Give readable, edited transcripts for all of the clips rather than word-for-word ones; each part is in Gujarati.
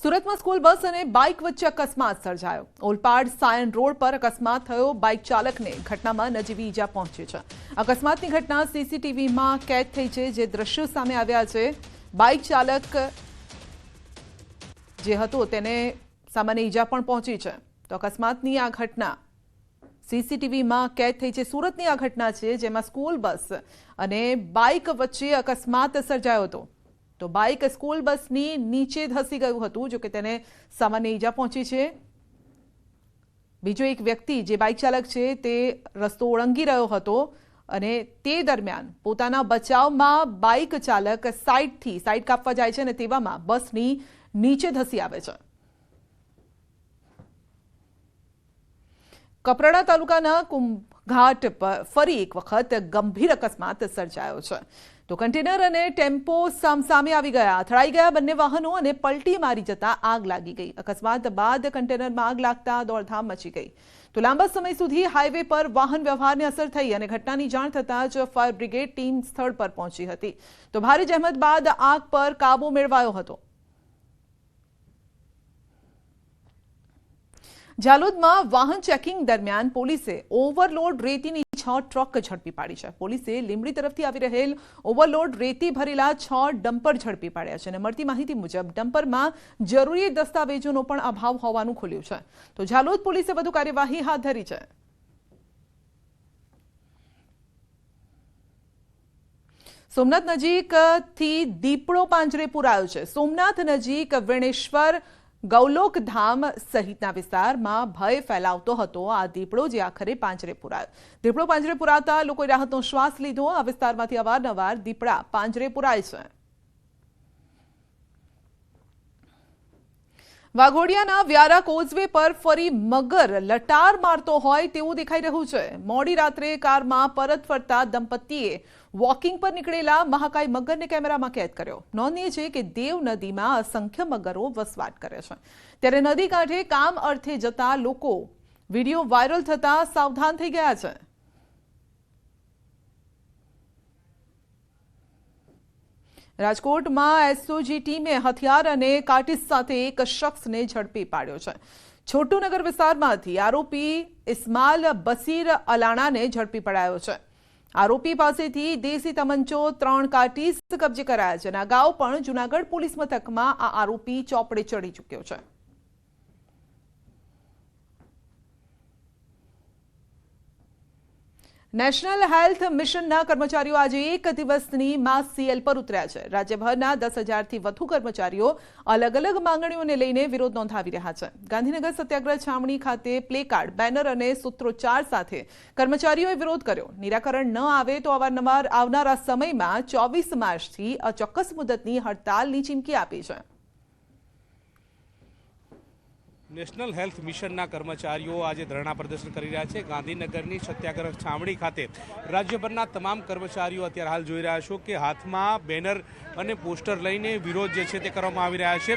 સુરતમાં સ્કૂલ બસ અને બાઇક વચ્ચે અકસ્માત સર્જાયો। ઓલપાડ સાયન રોડ પર અકસ્માત થયો। બાઇક ચાલકને ઘટનામાં નજીવી ઈજા પહોંચી છે। અકસ્માતની ઘટના સીસીટીવીમાં કેદ થઈ છે, જે દ્રશ્યો સામે આવ્યા છે। બાઇક ચાલક જે હતો તેને સામાન્ય ઈજા પણ પહોંચી છે। તો અકસ્માતની આ ઘટના સીસીટીવીમાં કેદ થઈ છે। સુરતની આ ઘટના છે, જેમાં સ્કૂલ બસ અને બાઇક વચ્ચે અકસ્માત સર્જાયો હતો। તો બાઇક સ્કૂલ બસની નીચે ધસી ગયું હતું, જો કે તેને સામાન્ય ઈજા પહોંચી છે। બીજો એક વ્યક્તિ જે બાઇક ચાલક છે તે રસ્તો ઓળંગી રહ્યો હતો અને તે દરમિયાન પોતાના બચાવમાં બાઇક ચાલક સાઈડ કાપવા જાય છે અને તેવામાં બસની નીચે ધસી આવે છે। કપરાડા તાલુકાના કુંભઘાટ પર ફરી એક વખત ગંભીર અકસ્માત સર્જાયો છે। તો કન્ટેનર અને ટેમ્પો સામસામે આવી ગયા, અથડાઈ ગયા બંને વાહનો અને પલટી મારી જતા આગ લાગી ગઈ। અકસ્માત બાદ કન્ટેનરમાં આગ લાગતા દોડધામ મચી ગઈ। તો લાંબા સમય સુધી હાઈવે પર વાહન વ્યવહારને અસર થઈ અને ઘટનાની જાણ થતાં જ ફાયર બ્રિગેડ ટીમ સ્થળ પર પહોંચી હતી। તો ભારે જહેમત બાદ આગ પર કાબુ મેળવાયો હતો। જાલોદમાં વાહન ચેકિંગ દરમિયાન પોલીસે ઓવરલોડ રેતીની 6 ટ્રક ઝડપી પાડી છે। પોલીસે લીંબડી તરફથી આવી રહેલ ઓવરલોડ રેતી ભરેલા 6 ડમ્પર ઝડપી પાડ્યા છે અને મળતી માહિતી મુજબ ડમ્પરમાં જરૂરી દસ્તાવેજોનો પણ અભાવ હોવાનું ખુલ્યું છે। તો જાલોદ પોલીસે વધુ કાર્યવાહી હાથ ધરી છે। સોમનાથ નજીકથી દીપડો પાંજરે પુરાયો છે। સોમનાથ નજીક વેણેશ્વર ગૌલોક ધામ સહિતના વિસ્તારમાં ભય ફેલાવતો હતો આ દીપડો, જે આખરે પાંજરે પુરાયો। દીપડો પાંજરે પુરાતા લોકોએ રાહતનો શ્વાસ લીધો। આ વિસ્તારમાંથી અવારનવાર દીપડા પાંજરે પુરાય છે। વાઘોડિયાના વ્યારા કોઝવે પર ફરી મગર લટાર મારતો હોય તેવું દેખાઈ રહ્યું છે। મોડી રાત્રે કારમાં પરત ફરતા દંપતીએ વોકિંગ પર નીકળેલા મહાકાય મગરને કેમેરામાં કેદ કર્યો। નોંધનીય છે કે દેવ નદીમાં અસંખ્ય મગરો વસવાટ કરે છે, ત્યારે નદી કાંઠે કામ અર્થે જતા લોકો વિડીયો વાયરલ થતા સાવધાન થઈ ગયા છે। રાજકોટમાં એસઓજી ટીમે હથિયાર અને કાટીસ સાથે એક શખ્સને ઝડપી પાડ્યો છે। છોટુનગર વિસ્તારમાંથી આરોપી ઇસ્માલ બસીર અલાણાને ઝડપી પડાયો છે। આરોપી પાસેથી દેશી તમંચો 3 કાટીસ કબજે કરાયા છે અને અગાઉ પણ જૂનાગઢ પોલીસ મથકમાં આ આરોપી ચોપડે ચડી ચૂક્યો છે। નેશનલ હેલ્થ મિશનના કર્મચારીઓ આજે એક દિવસની માસ સીએલ પર ઉતર્યા છે। રાજ્યભરના 10,000થી વધુ કર્મચારીઓ અલગ અલગ માંગણીઓને લઈને વિરોધ નોંધાવી રહ્યા છે। ગાંધીનગર સત્યાગ્રહ છાવણી ખાતે પ્લેકાર્ડ, બેનર અને સૂત્રોચ્ચાર સાથે કર્મચારીઓએ વિરોધ કર્યો। નિરાકરણ ન આવે તો અવારનવાર આવનારા સમયમાં 24 માર્ચથી અચોક્કસ મુદતની હડતાલની ચીમકી આપી છે। નેશનલ હેલ્થ મિશનના કર્મચારીઓ આજે ધરણા પ્રદર્શન કરી રહ્યા છે। ગાંધીનગરની સત્યાગ્રહ છાવણી ખાતે રાજ્યભરના તમામ કર્મચારીઓ અત્યારે હાલ જોઈ રહ્યા છો કે હાથમાં બેનર અને પોસ્ટર લઈને વિરોધ જે છે તે કરવામાં આવી રહ્યા છે।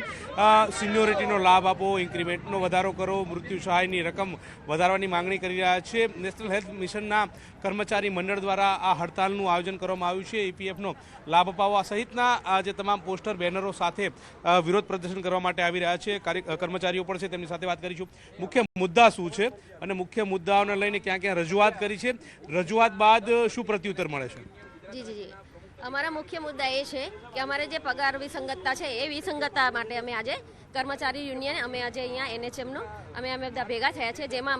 સિનિયોરિટીનો લાભ આપો, ઇન્ક્રીમેન્ટનો વધારો કરો, મૃત્યુ સહાયની રકમ વધારવાની માંગણી કરી રહ્યા છે। નેશનલ હેલ્થ મિશનના કર્મચારી મંડળ દ્વારા આ હડતાલનું આયોજન કરવામાં આવ્યું છે। ઈપીએફનો લાભ અપાવવા સહિતના જે તમામ પોસ્ટર, બેનરો સાથે વિરોધ પ્રદર્શન કરવા માટે આવી રહ્યા છે। કર્મચારીઓ પણ છે, તેમની સાથે વાત કરીશું। મુખ્ય મુદ્દા શું છે અને મુખ્ય મુદ્દાઓને લઈને ક્યાં ક્યાં રજૂઆત કરી છે, રજૂઆત બાદ શું પ્રત્યુત્તર મળે છે? જી અમારા મુખ્ય મુદ્દા એ છે કે અમારે જે પગાર વિસંગતતા છે એ વિસંગતતા માટે અમે આજે કર્મચારી યુનિયન અમે આજે અહીંયા એનએચએમનો અમે બધા ભેગા થયા છે, જેમાં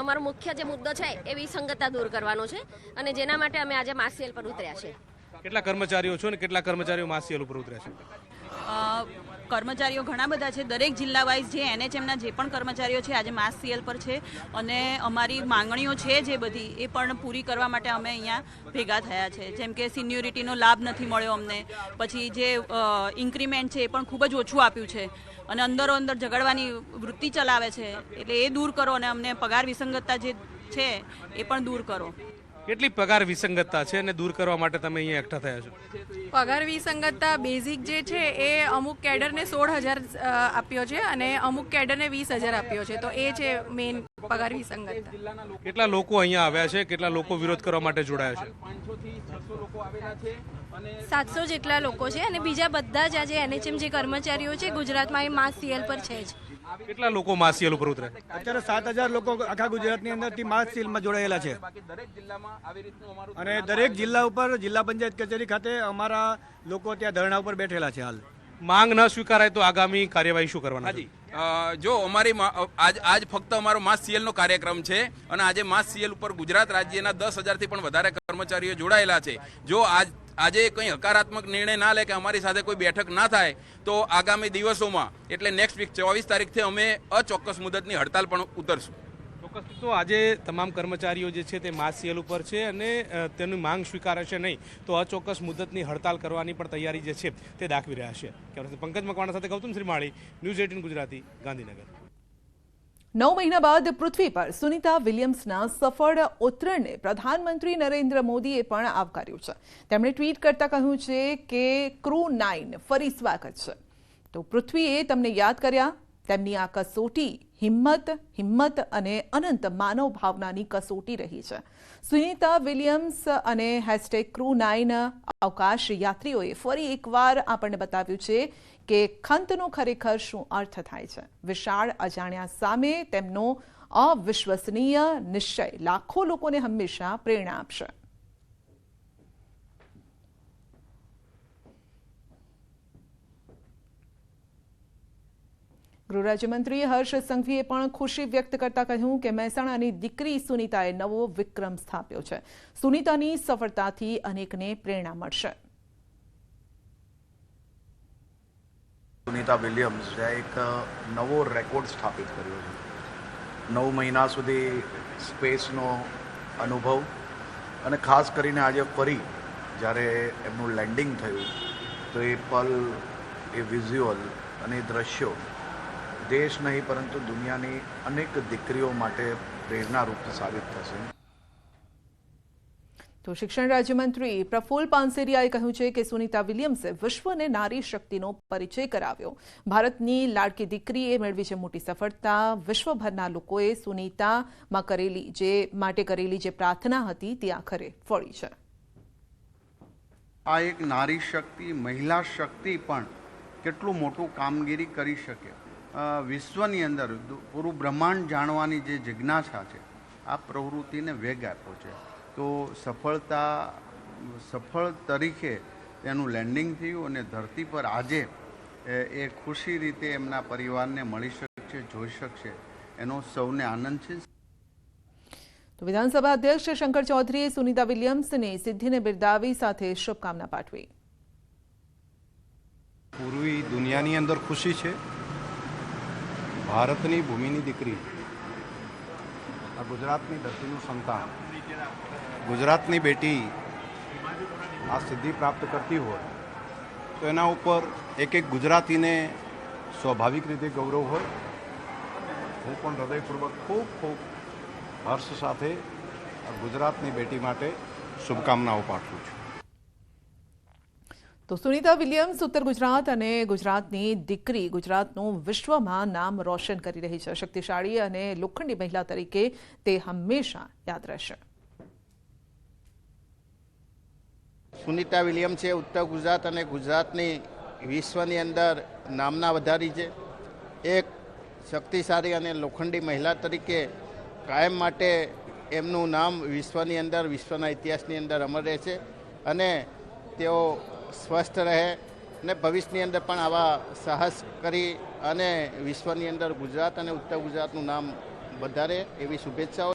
અમારો મુખ્ય જે મુદ્દો છે એ વિસંગતતા દૂર કરવાનો છે અને જેના માટે અમે આજે માસ સેલ પર ઉતર્યા છે। કેટલા કર્મચારીઓ છો અને કેટલા કર્મચારીઓ માસ સેલ ઉપર ઉતર્યા છે? કર્મચારીઓ ઘણા બધા છે। દરેક જિલ્લા વાઇઝ જે એનએચએમના જે પણ કર્મચારીઓ છે આજે માસ સીએલ પર છે અને અમારી માંગણીઓ છે જે બધી એ પણ પૂરી કરવા માટે અમે અહીંયા ભેગા થયા છે। જેમ કે સિનિયોરિટીનો લાભ નથી મળ્યો અમને, પછી જે ઇન્ક્રીમેન્ટ છે એ પણ ખૂબ જ ઓછું આપ્યું છે અને અંદરો અંદર ઝઘડવાની વૃત્તિ ચલાવે છે, એટલે એ દૂર કરો અને અમને પગાર વિસંગતતા જે છે એ પણ દૂર કરો। કેટલી પગાર વિસંગતતા છે અને દૂર કરવા માટે તમે અહીંયા એકઠા થયા છો? પગાર વિસંગતતા બેઝિક જે છે એ અમુક કેડરને 16,000 આપ્યો છે અને અમુક કેડરને 20,000 આપ્યો છે, તો એ છે મેઇન પગાર વિસંગતતા. કેટલા લોકો અહીંયા આવ્યા છે, કેટલા લોકો વિરોધ કરવા માટે જોડાયા છે? 700 જેટલા લોકો છે અને બીજા બધા જ આજે એનએચએમ જે કર્મચારીઓ છે ગુજરાતમાં એ માસ સીએલ પર છે જ. કેટલા લોકો માસીએલ ઉપર ઉતરે? અત્યારે 7,000 લોકો આખા ગુજરાતની અંદરથી માસ સીલમાં જોડાયેલા છે અને દરેક જિલ્લા ઉપર જિલ્લા પંચાયત કચેરી ખાતે અમારા લોકો ત્યાં ધરણા ઉપર બેઠેલા છે. હાલ માંગ ન સ્વીકારાય તો આગામી કાર્યવાહી શું કરવાના છે? જો અમારી આજ ફક્ત અમારો માસ સીએલનો કાર્યક્રમ છે અને આજે માસ સીએલ ઉપર ગુજરાત રાજ્યના 10,000થી પણ વધારે કર્મચારીઓ જોડાયેલા છે. જો આજે કંઈ હકારાત્મક નિર્ણય ના લે કે અમારી સાથે કોઈ બેઠક ના થાય તો આગામી દિવસોમાં એટલે નેક્સ્ટ વીક 24 તારીખથી અમે અચોક્કસ મુદતની હડતાલ પણ ઉતરશું. ચોક્કસ. તો આજે તમામ કર્મચારીઓ જે છે તે માસ સીએલ ઉપર છે અને તેની માંગ સ્વીકારાશે નહીં તો અચોક્કસ મુદતની હડતાલ કરવાની પણ તૈયારી જે છે તે દાખવી રહ્યા છે. પંકજ મકવાણા સાથે ગૌતમ શ્રીમાળી, ન્યૂઝ 18 ગુજરાતી, ગાંધીનગર. 9 મહિના બાદ પૃથ્વી પર સુનિતા વિલિયમ્સના સફળ ઉતરણને પ્રધાનમંત્રી નરેન્દ્ર મોદીએ પણ આવકાર્યું છે. તેમણે ટ્વીટ કરતા કહ્યું છે કે ક્રૂ 9 ફરી સ્વાગત છે. તો પૃથ્વીએ તમને યાદ કર્યા. તેમની આ કસોટી હિંમત અને અનંત માનવ ભાવનાની કસોટી રહી છે. સુનિતા વિલિયમ્સ અને #ક્રૂ9 અવકાશ યાત્રીઓએ ફરી એકવાર આપણને બતાવ્યું છે કે ખંતનો ખરેખર શું અર્થ થાય છે. વિશાળ અજાણ્યા સામે તેમનો અવિશ્વસનીય નિશ્ચય લાખો લોકોને હંમેશા પ્રેરણા આપશે. ગૃહ રાજ્યમંત્રી હર્ષ સંઘવીએ પણ ખુશી વ્યક્ત કરતા કહ્યું કે મહેસાણાની દીકરી સુનિતાએ નવો વિક્રમ સ્થાપ્યો છે. સુનિતાની સફળતાથી અનેકને પ્રેરણા મળશે. સુનિતા વિલિયમ્સે એક નવો રેકોર્ડ સ્થાપિત કર્યો છે. 9 મહિના સુધી સ્પેસનો અનુભવ અને ખાસ કરીને આજે ફરી જ્યારે એમનું લેન્ડિંગ થયું તો એ પલ, એ વિઝ્યુઅલ અને એ દ્રશ્યો દેશ નહીં પરંતુ દુનિયાની અનેક દીકરીઓ માટે પ્રેરણારૂપ સાબિત થશે. તો શિક્ષણ રાજ્યમંત્રી પ્રફુલ્લ પાનસેરિયાએ કહ્યું છે કે સુનિતા વિલિયમ્સે વિશ્વને નારી શક્તિનો પરિચય કરાવ્યો. ભારતની લાડકી દીકરીએ મેળવી છે મોટી સફળતા. વિશ્વભરના લોકોએ સુનિતામાં કરેલી જે પ્રાર્થના હતી તે આખરે ફળી છે. આ એક નારી શક્તિ, મહિલા શક્તિ પણ કેટલું મોટું કામગીરી કરી શકે. વિશ્વની અંદર પૂરું બ્રહ્માંડ જાણવાની જે જિજ્ઞાસા છે આ પ્રવૃત્તિને વેગ આપ્યો છે. તો સફળ તરીકે તેનું લેન્ડિંગ થયું અને ધરતી પર આજે એ ખુશી રીતે એમના પરિવારને મળી શકશે, જોઈ શકશે, એનો સૌને આનંદ છે. તો વિધાનસભા અધ્યક્ષ શંકર ચૌધરીએ સુનિતા વિલિયમ્સની સિદ્ધિને બિરદાવી સાથે શુભકામના પાઠવી. પૂરી દુનિયાની અંદર ખુશી છે. ભારતની ભૂમિની દીકરી, આ ગુજરાતની ધરતીનું સંતાન, ગુજરાતની બેટી આ સિદ્ધિ પ્રાપ્ત કરતી હોય તો એના ઉપર એક ગુજરાતીને સ્વાભાવિક રીતે ગૌરવ હોય. હું પણ હૃદયપૂર્વક ખૂબ હર્ષ સાથે ગુજરાતની બેટી માટે શુભકામનાઓ પાઠવું છું. તો સુનિતા વિલિયમ્સ ઉત્તર ગુજરાત અને ગુજરાતની દીકરી ગુજરાતનું વિશ્વમાં નામ રોશન કરી રહી છે. શક્તિશાળી અને લોખંડી મહિલા તરીકે તે હંમેશા યાદ રહેશે. સુનિતા વિલિયમ્સે ઉત્તર ગુજરાત અને ગુજરાતની વિશ્વની અંદર નામના વધારી છે. એક શક્તિશાળી અને લોખંડી મહિલા તરીકે કાયમ માટે એમનું નામ વિશ્વની અંદર, વિશ્વના ઇતિહાસની અંદર અમર રહે છે અને તેઓ સ્વસ્થ રહે અને ભવિષ્યની અંદર પણ આવા સાહસ કરી અને વિશ્વની અંદર ગુજરાત અને ઉત્તર ગુજરાતનું નામ વધારે એવી શુભેચ્છાઓ.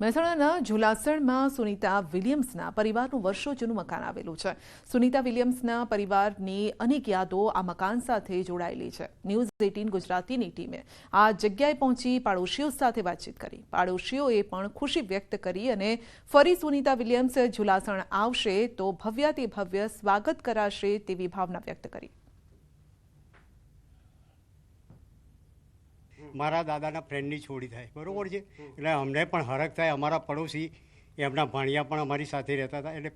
મહેસાણાના ઝુલાસણમાં સુનિતા વિલિયમ્સના પરિવારનું વર્ષો જૂનું મકાન આવેલું છે. સુનિતા વિલિયમ્સના પરિવારની અનેક યાદો આ મકાન સાથે જોડાયેલી છે. ન્યૂઝ 18 ગુજરાતીની ટીમે આ જગ્યાએ પહોંચી પાડોશીઓ સાથે વાતચીત કરી. પાડોશીઓએ પણ ખુશી વ્યક્ત કરી અને ફરી સુનિતા વિલિયમ્સ ઝુલાસણ આવશે તો ભવ્યાતિ ભવ્ય સ્વાગત કરાશે તેવી ભાવના વ્યક્ત કરી. મારા દાદાના ફ્રેન્ડની છોડી થાય, બરાબર છે, એટલે અમને પણ હરખ થાય. અમારા પડોશી એમના ભાણિયા પણ અમારી સાથે રહેતા હતા, એટલે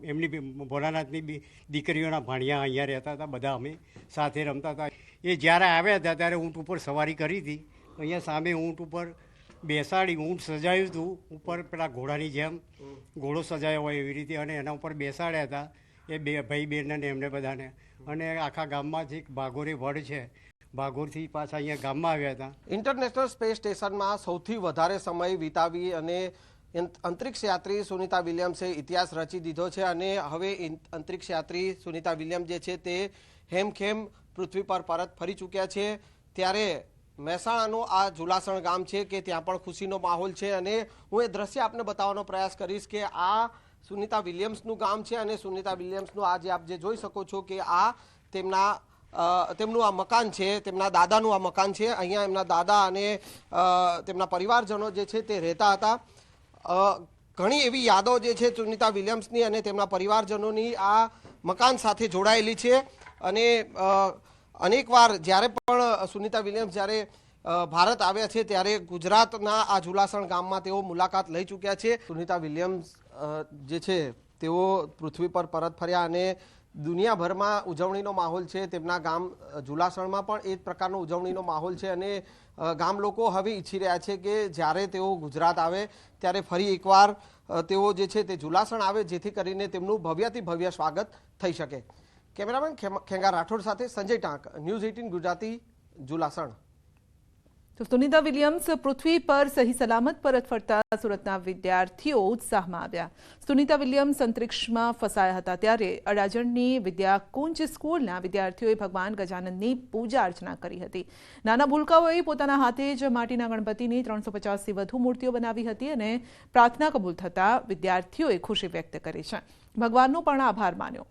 એમની ભોલાનાથની દીકરીઓના ભાણિયા અહીંયા રહેતા હતા. બધા અમે સાથે રમતા હતા. એ જ્યારે આવ્યા હતા ત્યારે ઊંટ ઉપર સવારી કરી હતી. અહીંયા સામે ઊંટ ઉપર બેસાડી, ઊંટ સજાયું હતું ઉપર પેલા ઘોડાની જેમ ઘોડો સજાયો હોય એવી રીતે, અને એના ઉપર બેસાડ્યા હતા એ બે ભાઈ બહેનને એમને બધાને. અને આખા ગામમાંથી ભાગોરી વડ છે, ભાગોરથી પાછા અહીંયા ગામમાં આવ્યા હતા. ઇન્ટરનેશનલ સ્પેસ સ્ટેશનમાં સૌથી વધારે સમય વિતાવી અને અંતરિક્ષ યાત્રી સુનિતા વિલિયમ્સે ઇતિહાસ રચી દીધો છે. અને હવે અંતરિક્ષ યાત્રી સુનિતા વિલિયમ્સ જે છે તે હેમખેમ પૃથ્વી પર પરત ફરી ચૂક્યા છે. ત્યારે મહેસાણાનું આ જુલાસણ ગામ છે કે ત્યાં પણ ખુશીનો માહોલ છે. અને હું એ દ્રશ્ય આપને બતાવવાનો પ્રયાસ કરીશ કે આ સુનિતા વિલિયમ્સનું ગામ છે. અને સુનિતા વિલિયમ્સનું આ જે આપ જે જોઈ શકો છો કે આ તેમનું આ મકાન છે, તેમના દાદાનું આ મકાન છે. અહીંયા એમના દાદા અને તેમના પરિવારજનો જે છે તે રહેતા હતા. ઘણી એવી યાદો જે છે સુનિતા વિલિયમ્સની અને તેમના પરિવારજનોની આ મકાન સાથે જોડાયેલી છે. અને અનેકવાર જ્યારે પણ સુનિતા વિલિયમ્સ જ્યારે ભારત આવ્યા છે ત્યારે ગુજરાતના આ જુલાસણ ગામમાં તેઓ મુલાકાત લઈ ચૂક્યા છે. સુનિતા વિલિયમ્સ જે છે તેઓ પૃથ્વી પર પરત ફર્યા અને દુનિયાભરમાં ઉજવણીનો માહોલ છે. તેમના ગામ જુલાસણમાં પણ એ જ પ્રકારનો ઉજવણીનો માહોલ છે. અને ગામ લોકો હવે ઈચ્છી રહ્યા છે કે જ્યારે તેઓ ગુજરાત આવે ત્યારે ફરી એકવાર તેઓ જે છે તે જુલાસણ આવે, જેથી કરીને તેમનું ભવ્યથી ભવ્ય સ્વાગત થઈ શકે. કેમેરામેન ખેંગા રાઠોડ સાથે સંજય ટાંક, ન્યૂઝ 18 ગુજરાતી, જુલાસણ. તો સુનિતા વિલિયમ્સ પૃથ્વી પર સહી સલામત પરત ફરતા સુરતના વિદ્યાર્થીઓ ઉત્સાહમાં આવ્યા. સુનિતા વિલિયમ્સ અંતરિક્ષમાં ફસાયા હતા ત્યારે અડાજણની વિદ્યાકુંજ સ્કૂલના વિદ્યાર્થીઓએ ભગવાન ગજાનનની પૂજા અર્ચના કરી હતી. નાના ભૂલકાઓએ પોતાના હાથે જ માટીના ગણપતિની 350થી વધુ મૂર્તિઓ બનાવી હતી અને પ્રાર્થના કબૂલ થતા વિદ્યાર્થીઓએ ખુશી વ્યક્ત કરી છે. ભગવાનનો પણ આભાર માન્યો.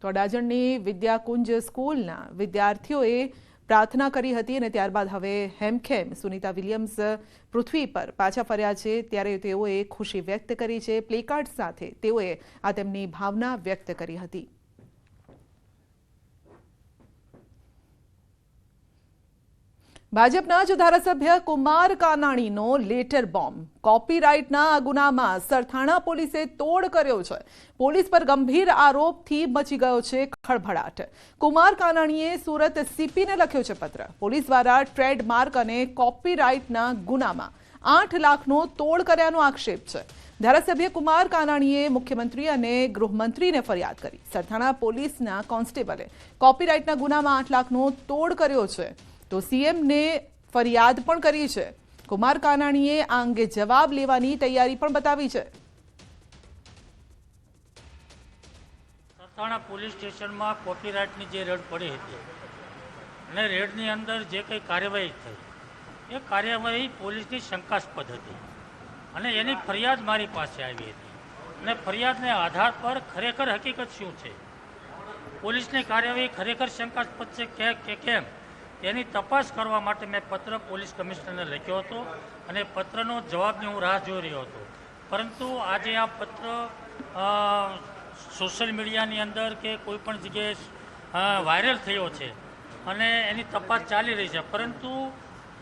તો અડાજણની વિદ્યાકુંજ સ્કૂલના વિદ્યાર્થીઓએ પ્રાર્થના કરી હતી અને ત્યારબાદ હવે હેમખેમ સુનિતા વિલિયમ્સ પૃથ્વી પર પાછા ફર્યા છે ત્યારે તેઓએ ખુશી વ્યક્ત કરી છે. પ્લેકાર્ડ સાથે તેઓએ આ તેમની ભાવના વ્યક્ત કરી હતી. ભાજપના જ ધારાસભ્ય કુમાર કાનાણીનો લેટર બોમ્બ. કોપીરાઇટના ગુનામાં સરથાણા પોલીસે તોડ કર્યો છે. પોલીસ પર ગંભીર આરોપથી મચી ગયો છે ખળભળાટ. કુમાર કાનાણીએ સુરત સીપીને લખ્યો છે પત્ર. પોલીસ દ્વારા ટ્રેડમાર્ક અને કોપીરાઇટના ગુનામાં 8 લાખનો તોડ કર્યાનો આક્ષેપ છે. ધારાસભ્ય કુમાર કાનાણીએ મુખ્યમંત્રી અને ગૃહમંત્રીને ફરિયાદ કરી. સરથાણા પોલીસના કોન્સ્ટેબલે કોપીરાઇટના ગુનામાં 8 લાખનો તોડ કર્યો છે તો સીએમને ફરિયાદ પણ કરી છે. કુમાર કાનાણીએ આ અંગે જવાબ લેવાની તૈયારી પણ બતાવી છે. સરથાણા પોલીસ સ્ટેશનમાં કોપીરાઇટની જે રેડ પડી હતી અને રેડની અંદર જે કંઈ કાર્યવાહી થઈ એ કાર્યવાહી પોલીસની શંકાસ્પદ હતી અને એની ફરિયાદ મારી પાસે આવી હતી અને ફરિયાદને આધાર પર ખરેખર હકીકત શું છે, પોલીસની કાર્યવાહી ખરેખર શંકાસ્પદ છે કે કેમ તેની તપાસ કરવા માટે મેં પત્ર પોલીસ કમિશનરને લખ્યો હતો અને પત્રનો જવાબની હું રાહ જોઈ રહ્યો હતો. પરંતુ આજે આ પત્ર સોશિયલ મીડિયાની અંદર કે કોઈ પણ જગ્યાએ વાયરલ થયો છે અને એની તપાસ ચાલી રહી છે. પરંતુ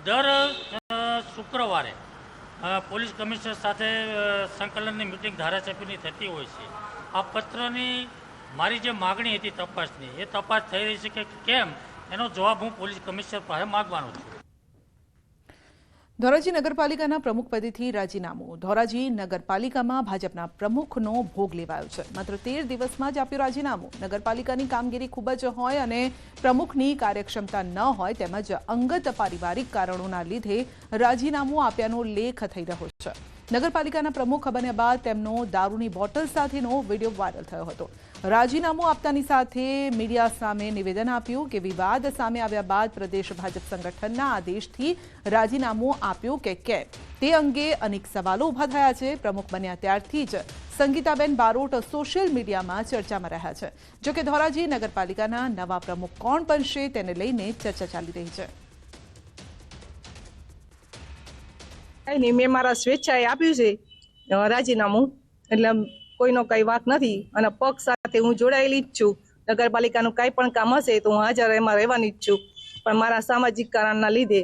દર શુક્રવારે પોલીસ કમિશનર સાથે સંકલનની મિટિંગ ધારાસભ્યની થતી હોય છે. આ પત્રની મારી જે માગણી હતી તપાસની, એ તપાસ થઈ રહી છે કે કેમ, એનો જવાબ હું પોલીસ કમિશનર પાસે માંગવાનો છું. ધોરાજી નગરપાલિકાના પ્રમુખ પદેથી રાજીનામું. ધોરાજી નગરપાલિકામાં ભાજપના પ્રમુખનો ભોગ લેવાયો છે. માત્ર 13 દિવસમાં જ આપ્યું રાજીનામું. નગરપાલિકાની કામગીરી ખૂબ જ હોય અને પ્રમુખની કાર્યક્ષમતા ન હોય તેમજ અંગત પારિવારિક કારણોના લીધે રાજીનામું આપ્યાનો લેખ થઈ રહ્યો છે. નગરપાલિકાના પ્રમુખ બન્યા બાદ તેમનો દારૂની બોટલ સાથેનો વિડીયો વાયરલ થયો હતો. રાજીનામું આપતાની સાથે મીડિયા સામે નિવેદન આપ્યું કે વિવાદ સામે આવ્યા બાદ પ્રદેશ ભાજપ સંગઠનના આદેશથી રાજીનામું આપ્યું કે કેમ તે અંગે અનેક સવાલો ઊભા થયા છે. પ્રમુખ બન્યા ત્યારથી જ સંગીતાબેન બારોટ સોશિયલ મીડિયામાં ચર્ચામાં રહ્યા છે. જોકે ધોરાજી નગરપાલિકાના નવા પ્રમુખ કોણ બનશે તેને લઈને ચર્ચા ચાલી રહી છે. મેં મારા સ્વેચ્છાએ આપ્યું છે રાજીનામું, એટલે કોઈનો કઈ વાત નથી અને પક્ષ સાથે હું જોડાયેલી જ છું. નગરપાલિકાનું કાંઈ પણ કામ હશે તો હું હાજર એમાં રહેવાની જ છું. પણ મારા સામાજિક કારણના લીધે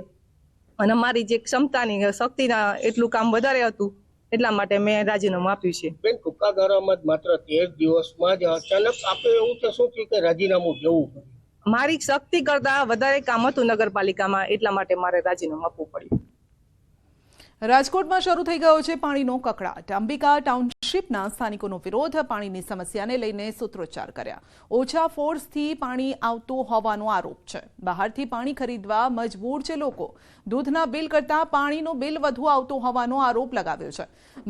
અને મારી જે ક્ષમતાની શક્તિના એટલું કામ વધારે હતું એટલા માટે મેં રાજીનામું આપ્યું છે. બેન, ટૂંકા ગાળામાં જ માત્ર 13 દિવસમાં જ અચાનક આપણે એવું કે શું થયું કે રાજીનામું દેવું પડ્યું? મારી શક્તિ કરતા વધારે કામ હતું નગરપાલિકામાં, એટલા માટે મારે રાજીનામું આપવું પડ્યું. રાજકોટમાં શરૂ થઈ ગયો છે પાણીનો કકળાટ. અંબિકા ટાઉનશીપના સ્થાનિકોનો વિરોધ. પાણીની સમસ્યાને લઈને સૂત્રોચ્ચાર કર્યા. ઓછા ફોર્સથી પાણી આવતું હોવાનો આરોપ છે. બહારથી પાણી ખરીદવા મજબૂર છે લોકો. દૂધના બિલ કરતાં પાણીનું બિલ વધુ આવતું હોવાનો આરોપ લગાવ્યો છે.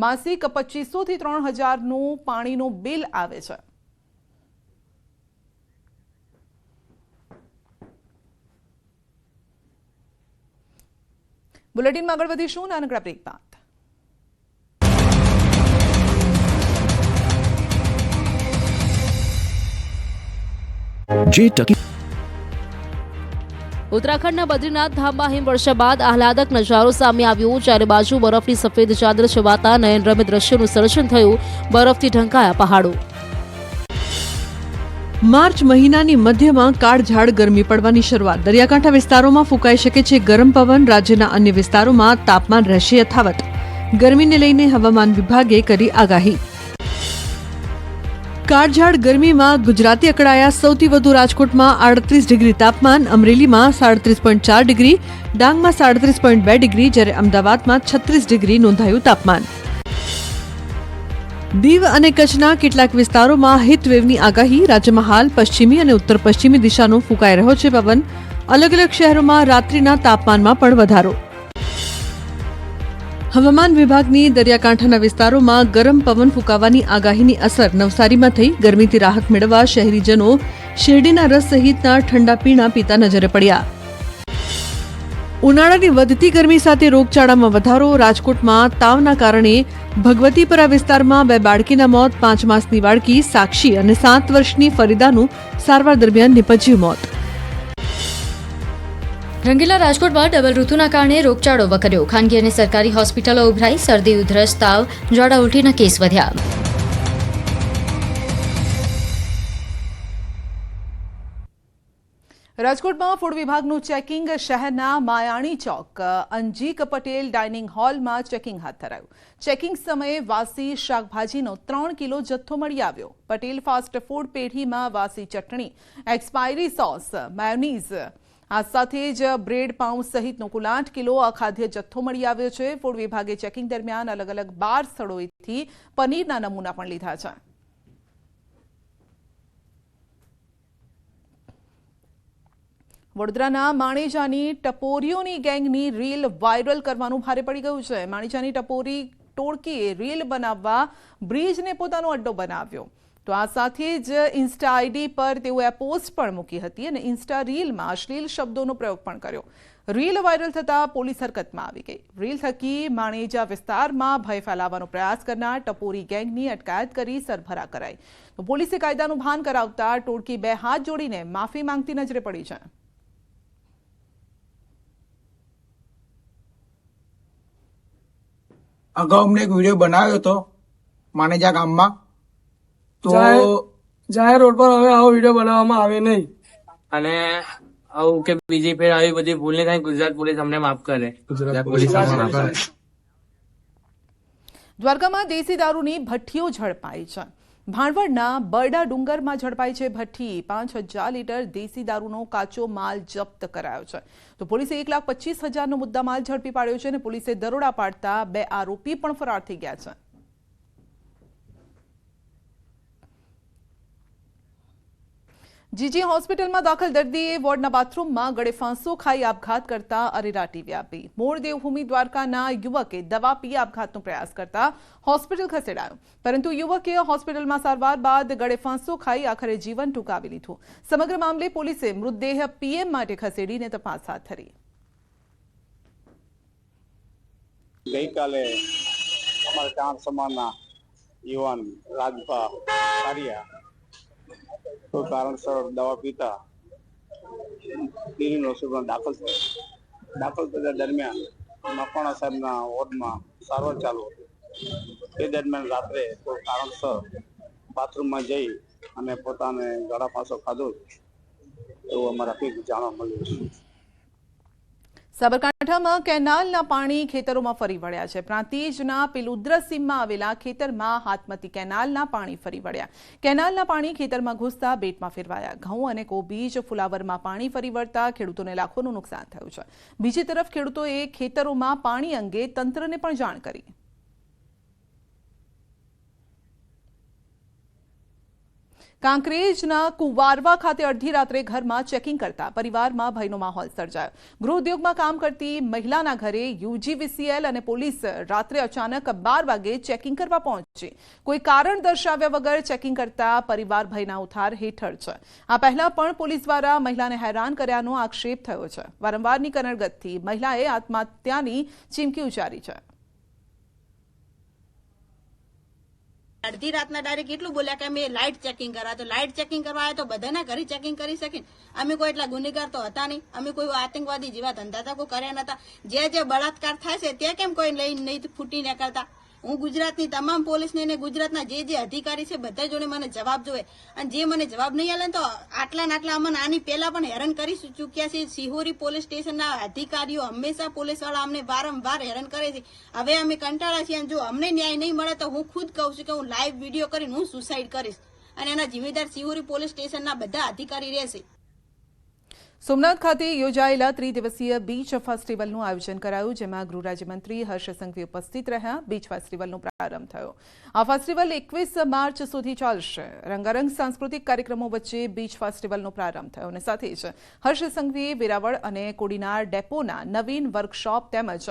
માસિક 2500 થી 3000નું પાણીનું બિલ આવે છે. બુલેટિનમાં આગળ વધીશું નાનકડા બ્રેક બાદ. ઉત્તરાખંડના બદ્રીનાથ ધામમાં હિમવર્ષા બાદ આહલાદક નજારો સામે આવ્યો. ચારે બાજુ બરફની સફેદ ચાદર છવાતા નયનરમ્ય દ્રશ્યનું સર્જન થયું. બરફથી ઢંકાયા પહાડો. માર્ચ મહિનાની મધ્યમાં કાળઝાળ ગરમી પડવાની શરૂઆત. દરિયાકાંઠા વિસ્તારોમાં ફૂંકાઈ શકે છે ગરમ પવન. રાજ્યના અન્ય વિસ્તારોમાં તાપમાન રહેશે યથાવત. ગરમીને લઈને હવામાન વિભાગે કરી આગાહી. કાળઝાળ ગરમીમાં ગુજરાતી અકળાયા. સૌથી વધુ રાજકોટમાં 38 ડિગ્રી તાપમાન, અમરેલીમાં 37.4 ડિગ્રી, ડાંગમાં 37.2 ડિગ્રી, જ્યારે અમદાવાદમાં 36 ડિગ્રી નોંધાયું તાપમાન. દીવ અને કચ્છના કેટલાક વિસ્તારોમાં હીટવેવની આગાહી. રાજ્યમાં હાલ પશ્ચિમી અને ઉત્તર પશ્ચિમી દિશાનો ફૂંકાઈ રહ્યો છે પવન. અલગ અલગ શહેરોમાં રાત્રિના તાપમાનમાં પણ વધારો. હવામાન વિભાગની દરિયાકાંઠાના વિસ્તારોમાં ગરમ પવન ફૂંકાવાની આગાહીની અસર નવસારીમાં થઈ. ગરમીથી રાહત મેળવવા શહેરીજનો શેરડીના રસ સહિતના ઠંડા પીણા પીતા નજરે પડ્યા. ઉનાળાની વધતી ગરમી સાથે રોગચાળામાં વધારો. રાજકોટમાં તાવના કારણે ભગવતીપરા વિસ્તારમાં 2 બાળકીના મોત. 5 માસની બાળકી સાક્ષી અને 7 વર્ષની ફરીદાનું સારવાર દરમિયાન નિપજ્યું મોત. રંગીલા રાજકોટમાં ડબલ ઋતુના કારણે રોગચાળો વકર્યો. ખાનગી અને સરકારી હોસ્પિટલો ઉભરાઈ. શરદી, ઉધરસ, તાવ, ઝાડા ઉલટીના કેસ વધ્યા. રાજકોટમાં ફૂડ વિભાગનું ચેકિંગ. શહેરના માયાણી ચોક અંજીક પટેલ ડાઇનિંગ હોલમાં ચેકિંગ હાથ ધરાયું. ચેકિંગ સમયે વાસી શાકભાજીનો 3 કિલો જથ્થો મળી આવ્યો. પટેલ ફાસ્ટ ફૂડ પેઢીમાં વાસી ચટણી, એક્સપાયરી સોસ, મેયોનીઝ, આ સાથે જ બ્રેડ પાઉં સહિતનો કુલ 8 કિલો અખાદ્ય જથ્થો મળી આવ્યો છે. ફૂડ વિભાગે ચેકિંગ દરમિયાન અલગ અલગ 12 સ્થળોએથી પનીરના નમૂના પણ લીધા છે. વડોદરાના માણેજાની ટપોરીઓની ગેંગની રીલ વાયરલ કરવાનું ભારે પડી ગયું છે. માણેજાની ટપોરી ટોળકીએ રીલ બનાવવા બ્રિજને પોતાનો અડ્ડો બનાવ્યો. તો આ સાથે જ ઇન્સ્ટા આઈડી પર તેઓએ પોસ્ટ પણ મૂકી હતી અને ઇન્સ્ટા રીલમાં અશ્લીલ શબ્દોનો પ્રયોગ પણ કર્યો. રીલ વાયરલ થતાં પોલીસ હરકતમાં આવી ગઈ. રીલ થકી માણેજા વિસ્તારમાં ભય ફેલાવવાનો પ્રયાસ કરનાર ટપોરી ગેંગની અટકાયત કરી સરભરા કરાઈ. તો પોલીસે કાયદાનું ભાન કરાવતા ટોળકી 2 હાથ જોડીને માફી માંગતી નજરે પડી છે. અગાઉ અમને એક વિડીયો બનાવ્યો હતો માનેજા ગામમાં, તો જાહેર રોડ પર હવે આવો વિડીયો બનાવવામાં આવે નહીં. અને આવું કે બીજી ફેર આવી બધી ભૂલ નહીં થાય. ગુજરાત પોલીસ અમને માફ કરે. દ્વારકામાં દેશી દારૂની ભઠ્ઠીઓ ઝડપાઈ છે. ભાણવડના બરડા ડુંગરમાં ઝડપાઈ છે ભઠ્ઠી. 5000 લીટર દેશી દારૂનો કાચો માલ જપ્ત કરાયો છે. તો પોલીસે 1,25,000નો મુદ્દામાલ ઝડપી પાડ્યો છે અને પોલીસે દરોડા પાડતા 2 આરોપી પણ ફરાર થઈ ગયા છે. જીજી હોસ્પિટલમાં દાખલ દર્દીએ વોર્ડના બાથરૂમમાં ગળે ફાંસો ખાઈ આપઘાત કરતા અરેરાટી વ્યાપી. મૂળ દેવભૂમિ દ્વારકાના યુવકે દવા પી આપઘાતનો પ્રયાસ કરતા હોસ્પિટલ ખસેડાયો, પરંતુ યુવકે હોસ્પિટલમાં સારવાર બાદ ગળે ફાંસો ખાઈ આખરે જીવન ટૂંકાવી લીધું. સમગ્ર મામલે પોલીસે મૃતદેહ પીએમ માટે ખસેડીને તપાસ હાથ ધરી. ગઈકાલે અમારા ચાર સમાજના યુવાન રાજભા કારિયા કોઈ કારણસર દવા પીતા દિલ્હી હોસ્પિટલમાં દાખલ થતા દરમિયાન મકવાણા સાહેબના વોર્ડમાં સારવાર ચાલુ હતી. તે દરમિયાન રાત્રે કોઈ કારણસર બાથરૂમમાં જઈ અને પોતાને ગળા પાસો ખાધો એવું અમારા પીક જાણવા મળ્યું છે. સાબરકાંઠામાં કેનાલના પાણી ખેતરોમાં ફરી વળ્યા છે. પ્રાંતિજના પિલુદ્ર સીમમાં આવેલા ખેતરમાં હાથમતી કેનાલના પાણી ફરી વળ્યા. કેનાલના પાણી ખેતરમાં ઘૂસતા બેટમાં ફેરવાયા. ઘઉં અને કોબીજ ફુલાવરમાં પાણી ફરી વળતા ખેડૂતોને લાખોનું નુકસાન થયું છે. બીજી તરફ ખેડૂતોએ ખેતરોમાં પાણી અંગે તંત્રને પણ જાણ કરી. કાંકરેજના કુવારવા ખાતે અડધી રાત્રે ઘરમાં ચેકિંગ કરતા પરિવારમાં ભયનો માહોલ સર્જાયો. ગૃહ ઉદ્યોગમાં કામ કરતી મહિલાના ઘરે UGVCL અને પોલીસ રાત્રે અચાનક 12 વાગે ચેકિંગ કરવા પહોંચી. કોઈ કારણ દર્શાવ્યા વગર ચેકિંગ કરતા પરિવાર ભયના ઉથાર હેઠળ છે. આ પહેલા પણ પોલીસ દ્વારા મહિલાને હેરાન કર્યાનો આક્ષેપ થયો છે. વારંવારની કનડગતથી મહિલાએ આત્મહત્યાની ચીમકી ઉચ્ચારી છે. અડધી રાતના ડાયરેક્ટ એટલું બોલ્યા કે અમે લાઇટ ચેકિંગ કરવા, તો લાઇટ ચેકિંગ કરવા આવે તો બધાના ઘરે ચેકિંગ કરી શકે. અમે કોઈ એટલા ગુનેગાર તો હતા નહીં, અમે કોઈ આતંકવાદી જેવા ધંધા તો કોઈ કર્યા નતા. જે બળાત્કાર થાય છે ત્યાં કેમ કોઈ લઈ નહીં ફૂટી નીકળતા? હું ગુજરાતની તમામ પોલીસને અને ગુજરાતના જે અધિકારી છે બધા જોડે મને જવાબ જોવે, અને જે મને જવાબ નહીં આલે તો આટલા અમને આની પહેલા પણ હેરાન કરી ચૂક્યા છે. સિહોરી પોલીસ સ્ટેશનના અધિકારીઓ હંમેશા પોલીસવાળા અમને વારંવાર હેરાન કરે છે. હવે અમે કંટાળા છીએ, અને જો અમને ન્યાય નહીં મળે તો હું ખુદ કહું છું કે હું લાઈવ વિડીયો કરીને હું સુસાઇડ કરીશ, અને એના જિમ્મેદાર સિહોરી પોલીસ સ્ટેશનના બધા અધિકારી રહેશે. સોમનાથ ખાતે યોજાયેલા ત્રિદિવસીય બીચ ફેસ્ટિવલનું આયોજન કરાયું, જેમાં ગૃહ રાજ્યમંત્રી હર્ષ સંઘવી ઉપસ્થિત રહ્યા. બીચ ફેસ્ટિવલનો પ્રારંભ થયો. આ ફેસ્ટિવલ 21 માર્ચ સુધી ચાલશે. રંગારંગ સાંસ્કૃતિક કાર્યક્રમો વચ્ચે બીચ ફેસ્ટિવલનો પ્રારંભ થયો અને સાથે જ હર્ષ સંઘવીએ વેરાવળ અને કોડીનાર ડેપોના નવીન વર્કશોપ તેમજ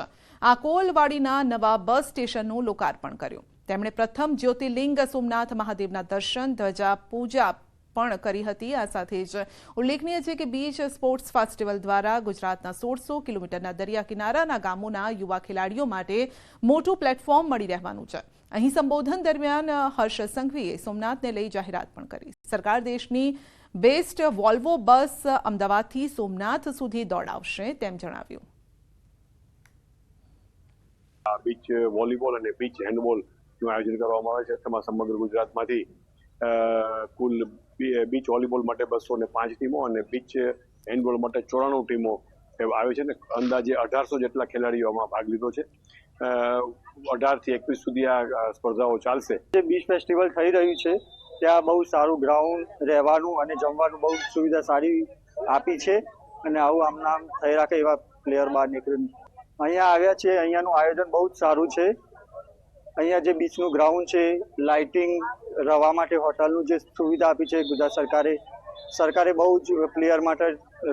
આકોલવાડીના નવા બસ સ્ટેશનનું લોકાર્પણ કર્યું. તેમણે પ્રથમ જ્યોતિર્લિંગ સોમનાથ મહાદેવના દર્શન, ધ્વજા પૂજા પણ કરી હતી. આ સાથે જ ઉલ્લેખનીય છે કે બીચ સ્પોર્ટ્સ ફેસ્ટિવલ દ્વારા ગુજરાતના 1600 કિલોમીટરના દરિયા કિનારાના ગામોના યુવા ખેલાડીઓ માટે મોટું પ્લેટફોર્મ મળી રહેવાનું છે. અહીં સંબોધન દરમિયાન હર્ષ સંઘવીએ સોમનાથને લઈ જાહેરાત પણ કરી. સરકાર દેશની બેસ્ટ વોલ્વો બસ અમદાવાદથી સોમનાથ સુધી દોડાવશે તેમ જણાવ્યું. બીચ વોલીબોલ અને બીચ હેન્ડબોલનું આયોજન કરવામાં આવે છે. તેમાં સમગ્ર ગુજરાતમાંથી કુલ બીચ વોલીબોલ માટે 205 ટીમો અને બીચ હેન્ડબોલ માટે 94 ટીમો આવે છે ને અંદાજે 1800 જેટલા ખેલાડીઓ આમાં ભાગ લીધો છે. 18 થી 21 સુધી આ સ્પર્ધાઓ ચાલશે. જે બીચ ફેસ્ટિવલ થઈ રહ્યું છે ત્યાં બહુ સારું ગ્રાઉન્ડ, રહેવાનું અને જમવાનું બહુ સુવિધા સારી આપી છે, અને આવું આમ થઈ રાખે એવા પ્લેયર બહાર નીકળી અહીંયા આવ્યા છે. અહીંયાનું આયોજન બહુ જ સારું છે. અહીંયા જે બીચનું ગ્રાઉન્ડ છે, લાઇટિંગ, રહેવા માટે હોટલનું જે સુવિધા આપી છે ગુજરાત સરકારે બહુ જ પ્લેયર માટે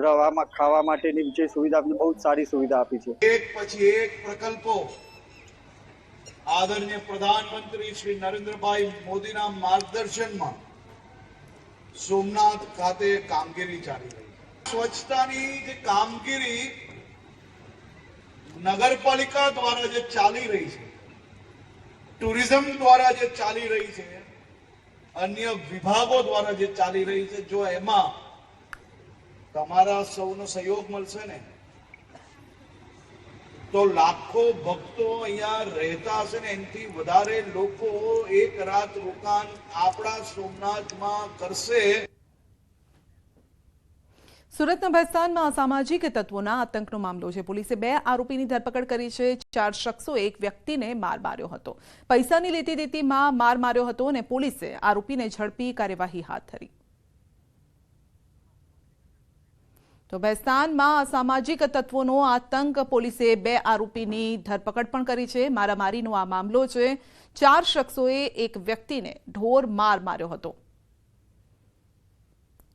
રહેવામાં, ખાવા માટેની જે સુવિધા આપી, બહુ જ સારી સુવિધા આપી છે. એક પછી એક પ્રકલ્પો આદરણીય પ્રધાનમંત્રી શ્રી નરેન્દ્રભાઈ મોદીના માર્ગદર્શનમાં સોમનાથ ખાતે કામગીરી ચાલી રહી છે. સ્વચ્છતાની જે કામગીરી નગરપાલિકા દ્વારા જે ચાલી રહી છે, ટુરિઝમ દ્વારા જે ચાલી રહી છે, અન્ય વિભાગો દ્વારા જે ચાલી રહી છે, જો એમાં તમારા સૌનો સહયોગ મળશે ને તો લાખો ભક્તો અહીંયા રહેતા હશે ને એનાથી વધારે લોકો એક રાત રોકાણ આપણા સોમનાથમાં કરશે. સુરતના ભેસ્તાનમાં અસામાજિક તત્વોના આતંકનો મામલો છે. પોલીસે 2 આરોપીની ધરપકડ કરી છે. 4 શખ્સોએ એક વ્યક્તિને માર માર્યો હતો. પૈસાની લેતી દેતીમાં માર માર્યો હતો અને પોલીસે આરોપીને ઝડપી કાર્યવાહી હાથ ધરી. તો ભેસ્તાનમાં અસામાજિક તત્વોનો આતંક, પોલીસે 2 આરોપીની ધરપકડ પણ કરી છે. મારામારીનો આ મામલો છે. 4 શખ્સોએ એક વ્યક્તિને ઢોર માર માર્યો હતો.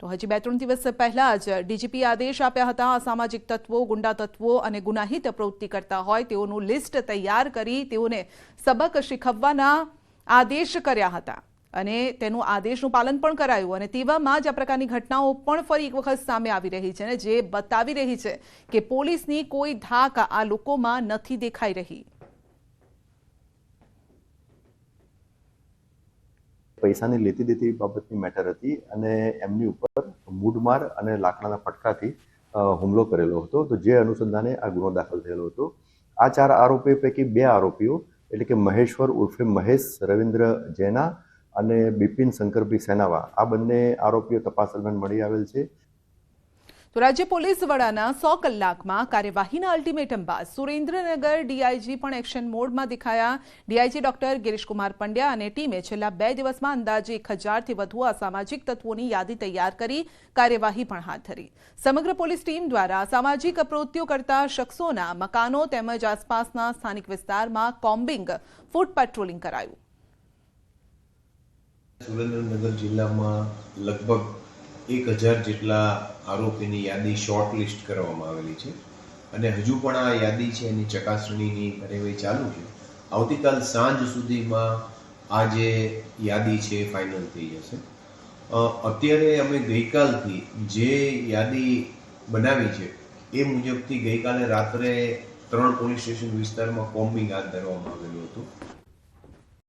તો હજી 2-3 દિવસ પહેલા જ ડીજીપી આદેશ આપ્યા હતા. અસામાજિક તત્વો, ગુંડા તત્વો અને ગુનાહિત પ્રવૃત્તિ કરતા હોય તેઓનું લિસ્ટ તૈયાર કરી તેઓને સબક શીખવવાના આદેશ કર્યા હતા અને તેનું આદેશનું પાલન પણ કરાયું. અને તેવામાં જ આ પ્રકારની ઘટનાઓ પણ ફરી એક વખત સામે આવી રહી છે અને જે બતાવી રહી છે કે પોલીસની કોઈ ધાક આ લોકોમાં નથી દેખાઈ રહી. પૈસાની લેતી દેતી બાબતની મેટર હતી અને એમની ઉપર મૂઢમાર અને લાકડાના ફટકાથી હુમલો કરેલો હતો. તો જે અનુસંધાને આ ગુનો દાખલ થયેલો હતો. આ 4 આરોપીઓ પૈકી 2 આરોપીઓ એટલે કે મહેશ્વર ઉર્ફે મહેશ રવિન્દ્ર જૈના અને બિપિન શંકરભાઈ સેનાવા, આ બંને આરોપીઓ તપાસ દરમિયાન મળી આવેલ છે. તો રાજ્ય પોલીસ વડાના 100 કલાકમાં કાર્યવાહીના અલ્ટિમેટમ બાદ સુરેન્દ્રનગર ડીઆઈજી પણ એક્શન મોડમાં દેખાયા. ડીઆઈજી ડોક્ટર ગિરીશકુમાર પંડ્યા અને ટીમે છેલ્લા 2 દિવસમાં અંદાજે 1000થી વધુ અસામાજિક તત્વોની યાદી તૈયાર કરી કાર્યવાહી પણ હાથ ધરી. સમગ્ર પોલીસ ટીમ દ્વારા સામાજિક પ્રવૃત્તિઓ કરતા શખ્સોના મકાનો તેમજ આસપાસના સ્થાનિક વિસ્તારમાં કોમ્બિંગ, ફૂટ પેટ્રોલિંગ કરાયું. સુરેન્દ્રનગર જિલ્લામાં લગભગ 1000 જેટલા આરોપીની યાદી શોર્ટ લિસ્ટ કરવામાં આવેલી છે અને હજુ પણ આ યાદી છે એની ચકાસણીની કાર્યવાહી ચાલુ છે. આવતીકાલ સાંજ સુધીમાં આ જે યાદી છે એ ફાઇનલ થઈ જશે. અત્યારે અમે ગઈકાલથી જે યાદી બનાવી છે એ મુજબથી ગઈકાલે રાત્રે 3 પોલીસ સ્ટેશન વિસ્તારમાં કોમ્બિંગ હાથ ધરવામાં આવેલું હતું.